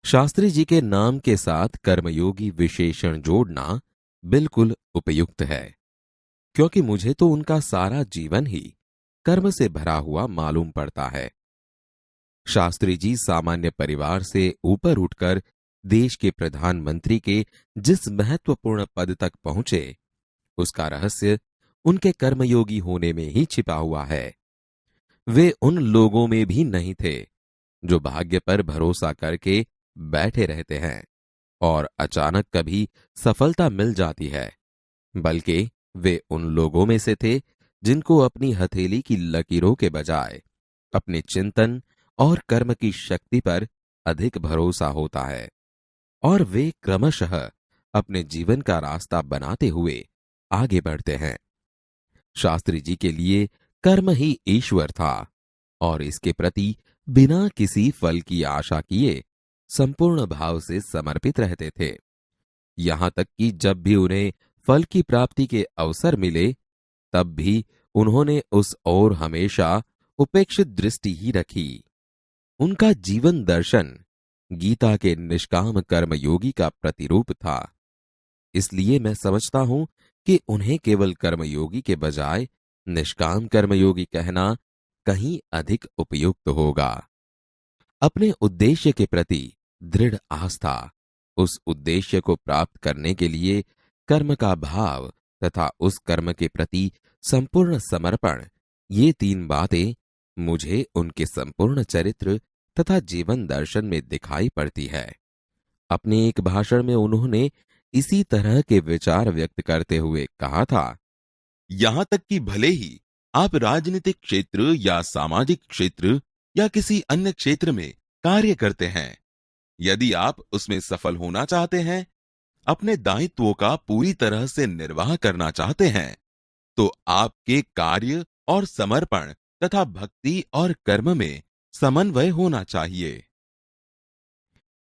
शास्त्री जी के नाम के साथ कर्मयोगी विशेषण जोड़ना बिल्कुल उपयुक्त है, क्योंकि मुझे तो उनका सारा जीवन ही कर्म से भरा हुआ मालूम पड़ता है। शास्त्री जी सामान्य परिवार से ऊपर उठकर देश के प्रधानमंत्री के जिस महत्वपूर्ण पद तक पहुंचे, उसका रहस्य उनके कर्मयोगी होने में ही छिपा हुआ है। वे उन लोगों में भी नहीं थे जो भाग्य पर भरोसा करके बैठे रहते हैं और अचानक कभी सफलता मिल जाती है, बल्कि वे उन लोगों में से थे जिनको अपनी हथेली की लकीरों के बजाय अपने चिंतन और कर्म की शक्ति पर अधिक भरोसा होता है, और वे क्रमशः अपने जीवन का रास्ता बनाते हुए आगे बढ़ते हैं। शास्त्री जी के लिए कर्म ही ईश्वर था और इसके प्रति बिना किसी फल की आशा किए संपूर्ण भाव से समर्पित रहते थे। यहां तक कि जब भी उन्हें फल की प्राप्ति के अवसर मिले, तब भी उन्होंने उस ओर हमेशा उपेक्षित दृष्टि ही रखी। उनका जीवन दर्शन गीता के निष्काम कर्मयोगी का प्रतिरूप था। इसलिए मैं समझता हूं कि उन्हें केवल कर्मयोगी के बजाय निष्काम कर्मयोगी कहना कहीं अधिक उपयुक्त होगा। अपने उद्देश्य के प्रति दृढ़ आस्था, उस उद्देश्य को प्राप्त करने के लिए कर्म का भाव तथा उस कर्म के प्रति संपूर्ण समर्पण, ये तीन बातें मुझे उनके संपूर्ण चरित्र तथा जीवन दर्शन में दिखाई पड़ती है। अपने एक भाषण में उन्होंने इसी तरह के विचार व्यक्त करते हुए कहा था, यहां तक कि भले ही आप राजनीतिक क्षेत्र या सामाजिक क्षेत्र या किसी अन्य क्षेत्र में कार्य करते हैं, यदि आप उसमें सफल होना चाहते हैं, अपने दायित्वों का पूरी तरह से निर्वाह करना चाहते हैं, तो आपके कार्य और समर्पण तथा भक्ति और कर्म में समन्वय होना चाहिए।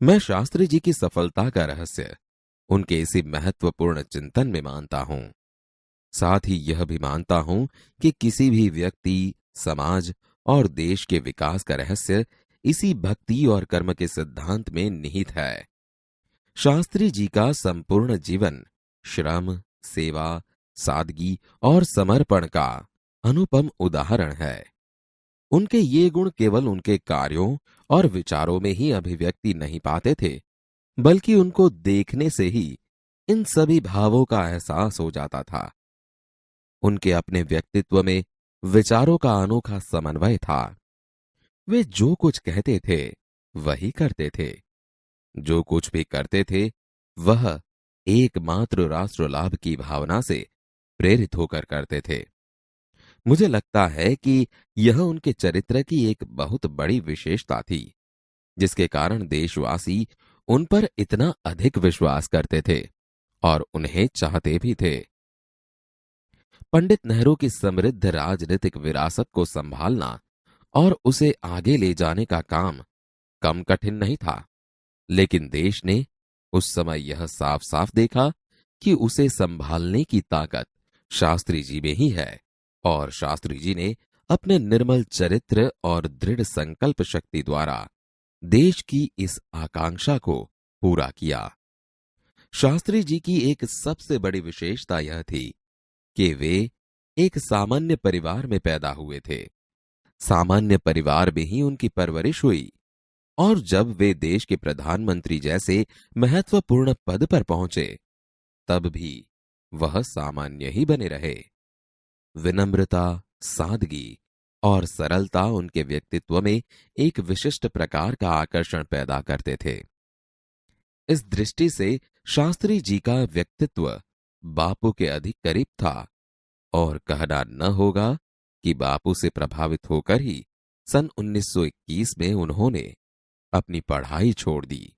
मैं शास्त्री जी की सफलता का रहस्य उनके इसी महत्वपूर्ण चिंतन में मानता हूं। साथ ही यह भी मानता हूं कि किसी भी व्यक्ति, समाज और देश के विकास का रहस्य इसी भक्ति और कर्म के सिद्धांत में निहित है। शास्त्री जी का संपूर्ण जीवन श्रम, सेवा, सादगी और समर्पण का अनुपम उदाहरण है। उनके ये गुण केवल उनके कार्यों और विचारों में ही अभिव्यक्ति नहीं पाते थे, बल्कि उनको देखने से ही इन सभी भावों का एहसास हो जाता था। उनके अपने व्यक्तित्व में विचारों का अनोखा समन्वय था। वे जो कुछ कहते थे वही करते थे। जो कुछ भी करते थे वह एकमात्र राष्ट्र लाभ की भावना से प्रेरित होकर करते थे। मुझे लगता है कि यह उनके चरित्र की एक बहुत बड़ी विशेषता थी, जिसके कारण देशवासी उन पर इतना अधिक विश्वास करते थे और उन्हें चाहते भी थे। पंडित नेहरू की समृद्ध राजनीतिक विरासत को संभालना और उसे आगे ले जाने का काम कम कठिन नहीं था, लेकिन देश ने उस समय यह साफ साफ देखा कि उसे संभालने की ताकत शास्त्री जी में ही है, और शास्त्री जी ने अपने निर्मल चरित्र और दृढ़ संकल्प शक्ति द्वारा देश की इस आकांक्षा को पूरा किया। शास्त्री जी की एक सबसे बड़ी विशेषता यह थी कि वे एक सामान्य परिवार में पैदा हुए थे। सामान्य परिवार में ही उनकी परवरिश हुई, और जब वे देश के प्रधानमंत्री जैसे महत्वपूर्ण पद पर पहुंचे, तब भी वह सामान्य ही बने रहे। विनम्रता, सादगी और सरलता उनके व्यक्तित्व में एक विशिष्ट प्रकार का आकर्षण पैदा करते थे। इस दृष्टि से शास्त्री जी का व्यक्तित्व बापू के अधिक करीब था, और कहना न होगा कि बापू से प्रभावित होकर ही सन 1921 में उन्होंने अपनी पढ़ाई छोड़ दी।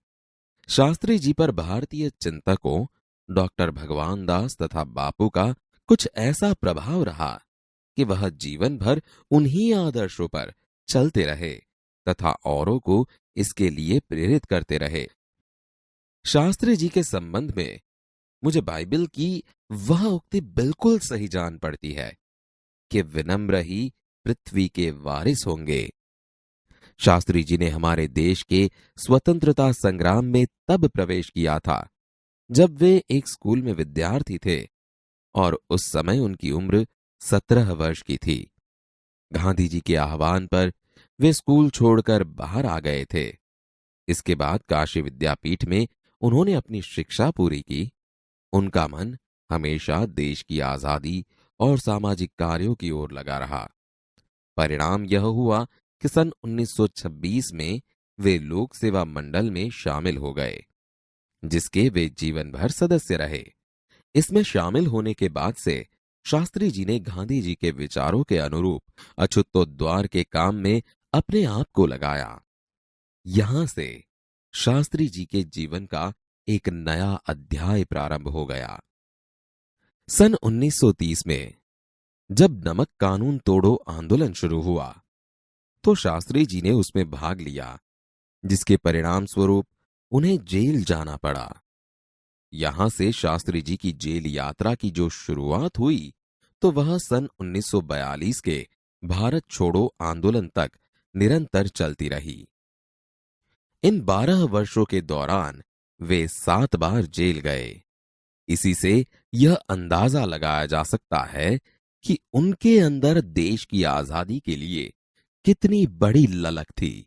शास्त्री जी पर भारतीय चिंतकों डॉक्टर भगवान दास तथा बापू का कुछ ऐसा प्रभाव रहा कि वह जीवन भर उन्हीं आदर्शों पर चलते रहे तथा औरों को इसके लिए प्रेरित करते रहे। शास्त्री जी के संबंध में मुझे बाइबल की वह उक्ति बिल्कुल सही जान पड़ती है कि विनम्र ही पृथ्वी के वारिस होंगे। शास्त्री जी ने हमारे देश के स्वतंत्रता संग्राम में तब प्रवेश किया था जब वे एक स्कूल में विद्यार्थी थे और उस समय उनकी उम्र 17 वर्ष की थी। गांधी जी के आह्वान पर वे स्कूल छोड़कर बाहर आ गए थे। इसके बाद काशी विद्यापीठ में उन्होंने अपनी शिक्षा पूरी की। उनका मन हमेशा देश की आजादी और सामाजिक कार्यों की ओर लगा रहा। परिणाम यह हुआ कि सन 1926 में वे लोक सेवा मंडल में शामिल हो गए, जिसके वे जीवन भर सदस्य रहे। इसमें शामिल होने के बाद से शास्त्री जी ने गांधी जी के विचारों के अनुरूप अछूतोद्वार के काम में अपने आप को लगाया। यहां से शास्त्री जी के जीवन का एक नया अध्याय प्रारंभ हो गया। सन 1930 में जब नमक कानून तोड़ो आंदोलन शुरू हुआ तो शास्त्री जी ने उसमें भाग लिया, जिसके परिणाम स्वरूप उन्हें जेल जाना पड़ा। यहां से शास्त्री जी की जेल यात्रा की जो शुरुआत हुई तो वह सन 1942 के भारत छोड़ो आंदोलन तक निरंतर चलती रही। इन 12 वर्षों के दौरान वे 7 बार जेल गए। इसी से यह अंदाजा लगाया जा सकता है कि उनके अंदर देश की आजादी के लिए कितनी बड़ी ललक थी।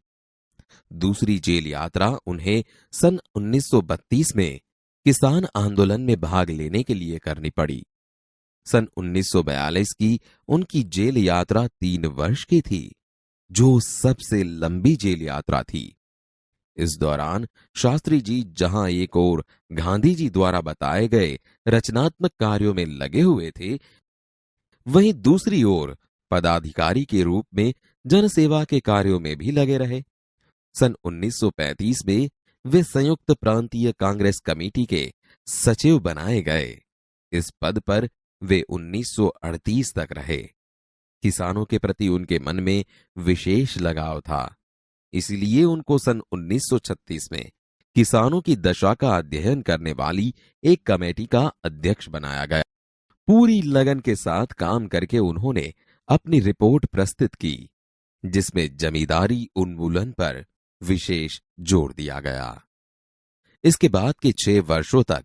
दूसरी जेल यात्रा उन्हें सन 1932 में किसान आंदोलन में भाग लेने के लिए करनी पड़ी। सन 1942 की उनकी जेल यात्रा 3 वर्ष की थी, जो सबसे लंबी जेल यात्रा थी। इस दौरान शास्त्री जी जहां एक ओर गांधी जी द्वारा बताए गए रचनात्मक कार्यों में लगे हुए थे, वहीं दूसरी ओर पदाधिकारी के रूप में जनसेवा के कार्यों में भी लगे रहे। सन 1935 में वे संयुक्त प्रांतीय कांग्रेस कमेटी के सचिव बनाए गए। इस पद पर वे 1938 तक रहे। किसानों के प्रति उनके मन में विशेष लगाव था, इसलिए उनको सन 1936 में किसानों की दशा का अध्ययन करने वाली एक कमेटी का अध्यक्ष बनाया गया। पूरी लगन के साथ काम करके उन्होंने अपनी रिपोर्ट प्रस्तुत की, जिसमें जमींदारी उन्मूलन पर विशेष जोर दिया गया। इसके बाद के 6 वर्षों तक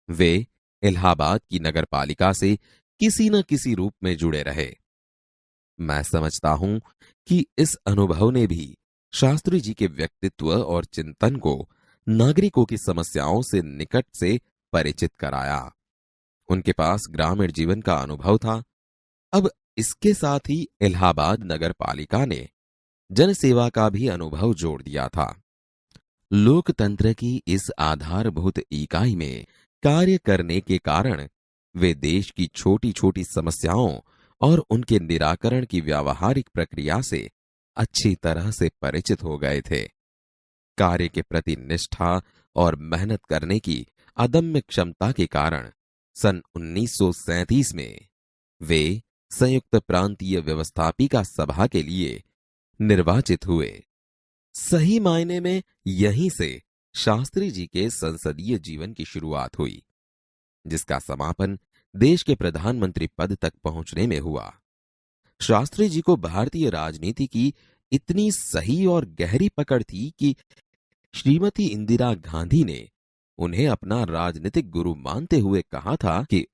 वे इलाहाबाद की नगरपालिका से किसी न किसी रूप में जुड़े रहे। मैं समझता हूं कि इस अनुभव ने भी शास्त्री जी के व्यक्तित्व और चिंतन को नागरिकों की समस्याओं से निकट से परिचित कराया। उनके पास ग्रामीण जीवन का अनुभव था। अब इसके साथ ही इलाहाबाद नगरपालिका ने जनसेवा का भी अनुभव जोड़ दिया था। लोकतंत्र की इस आधारभूत इकाई में कार्य करने के कारण वे देश की छोटी छोटी समस्याओं और उनके निराकरण की व्यावहारिक प्रक्रिया से अच्छी तरह से परिचित हो गए थे। कार्य के प्रति निष्ठा और मेहनत करने की अदम्य क्षमता के कारण सन 1937 में वे संयुक्त प्रांतीय व्यवस्थापिका सभा के लिए निर्वाचित हुए। सही मायने में यहीं से शास्त्री जी के संसदीय जीवन की शुरुआत हुई, जिसका समापन देश के प्रधानमंत्री पद तक पहुंचने में हुआ। शास्त्री जी को भारतीय राजनीति की इतनी सही और गहरी पकड़ थी कि श्रीमती इंदिरा गांधी ने उन्हें अपना राजनीतिक गुरु मानते हुए कहा था कि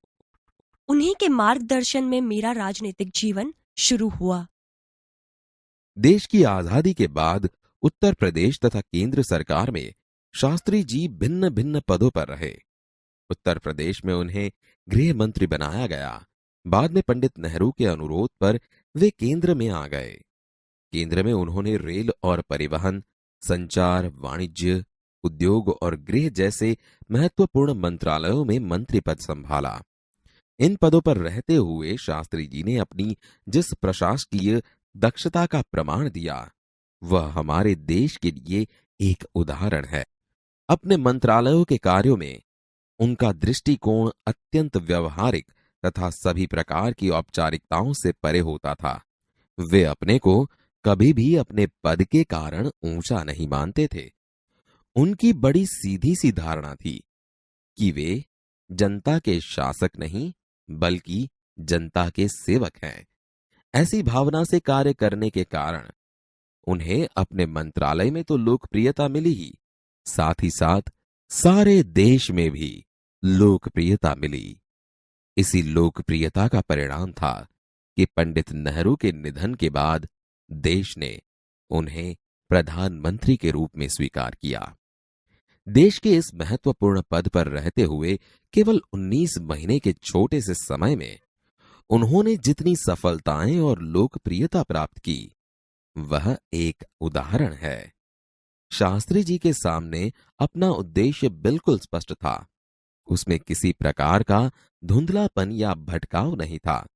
उन्हीं के मार्गदर्शन में मेरा राजनीतिक जीवन शुरू हुआ। देश की आजादी के बाद उत्तर प्रदेश तथा केंद्र सरकार में शास्त्री जी भिन्न भिन्न पदों पर रहे। उत्तर प्रदेश में उन्हें गृह मंत्री बनाया गया। बाद में पंडित नेहरू के अनुरोध पर वे केंद्र में आ गए। केंद्र में उन्होंने रेल और परिवहन, संचार, वाणिज्य, उद्योग और गृह जैसे महत्वपूर्ण मंत्रालयों में मंत्री पद संभाला। इन पदों पर रहते हुए शास्त्री जी ने अपनी जिस प्रशासकीय दक्षता का प्रमाण दिया, वह हमारे देश के लिए एक उदाहरण है। अपने मंत्रालयों के कार्यों में उनका दृष्टिकोण अत्यंत व्यवहारिक तथा सभी प्रकार की औपचारिकताओं से परे होता था। वे अपने को कभी भी अपने पद के कारण ऊंचा नहीं मानते थे। उनकी बड़ी सीधी सी धारणा थी कि वे जनता के शासक नहीं बल्कि जनता के सेवक हैं। ऐसी भावना से कार्य करने के कारण उन्हें अपने मंत्रालय में तो लोकप्रियता मिली ही, साथ ही साथ सारे देश में भी लोकप्रियता मिली। इसी लोकप्रियता का परिणाम था कि पंडित नेहरू के निधन के बाद देश ने उन्हें प्रधानमंत्री के रूप में स्वीकार किया। देश के इस महत्वपूर्ण पद पर रहते हुए केवल 19 महीने के छोटे से समय में उन्होंने जितनी सफलताएं और लोकप्रियता प्राप्त की, वह एक उदाहरण है। शास्त्री जी के सामने अपना उद्देश्य बिल्कुल स्पष्ट था। उसमें किसी प्रकार का धुंधलापन या भटकाव नहीं था।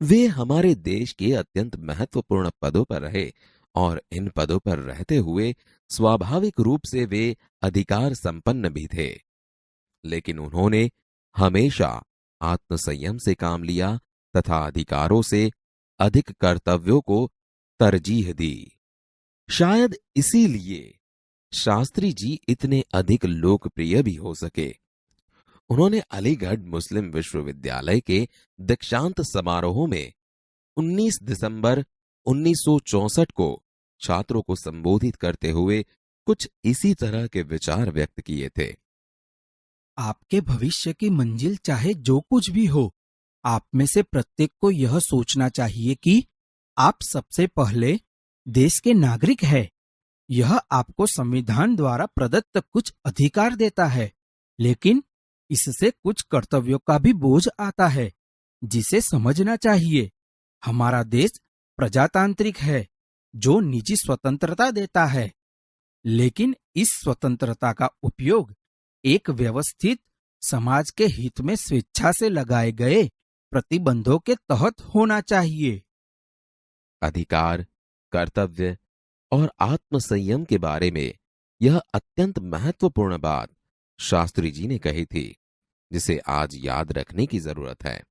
वे हमारे देश के अत्यंत महत्वपूर्ण पदों पर रहे और इन पदों पर रहते हुए स्वाभाविक रूप से वे अधिकार संपन्न भी थे। लेकिन उन्होंने हमेशा आत्मसंयम से काम लिया तथा अधिकारों से अधिक कर्तव्यों को तरजीह दी। शायद इसीलिए शास्त्री जी इतने अधिक लोकप्रिय भी हो सके। उन्होंने अलीगढ़ मुस्लिम विश्वविद्यालय के दीक्षांत समारोह में 19 दिसंबर 1964 को छात्रों को संबोधित करते हुए कुछ इसी तरह के विचार व्यक्त किए थे। आपके भविष्य की मंजिल चाहे जो कुछ भी हो, आप में से प्रत्येक को यह सोचना चाहिए कि आप सबसे पहले देश के नागरिक हैं। यह आपको संविधान द्वारा प्रदत्त कुछ अधिकार देता है, लेकिन इससे कुछ कर्तव्यों का भी बोझ आता है, जिसे समझना चाहिए। हमारा देश प्रजातांत्रिक है, जो निजी स्वतंत्रता देता है, लेकिन इस स्वतंत्रता का उपयोग एक व्यवस्थित समाज के हित में स्वेच्छा से लगाए गए प्रतिबंधों के तहत होना चाहिए। अधिकार, कर्तव्य और आत्मसंयम के बारे में यह अत्यंत महत्वपूर्ण बात शास्त्री जी ने कही थी, जिसे आज याद रखने की जरूरत है।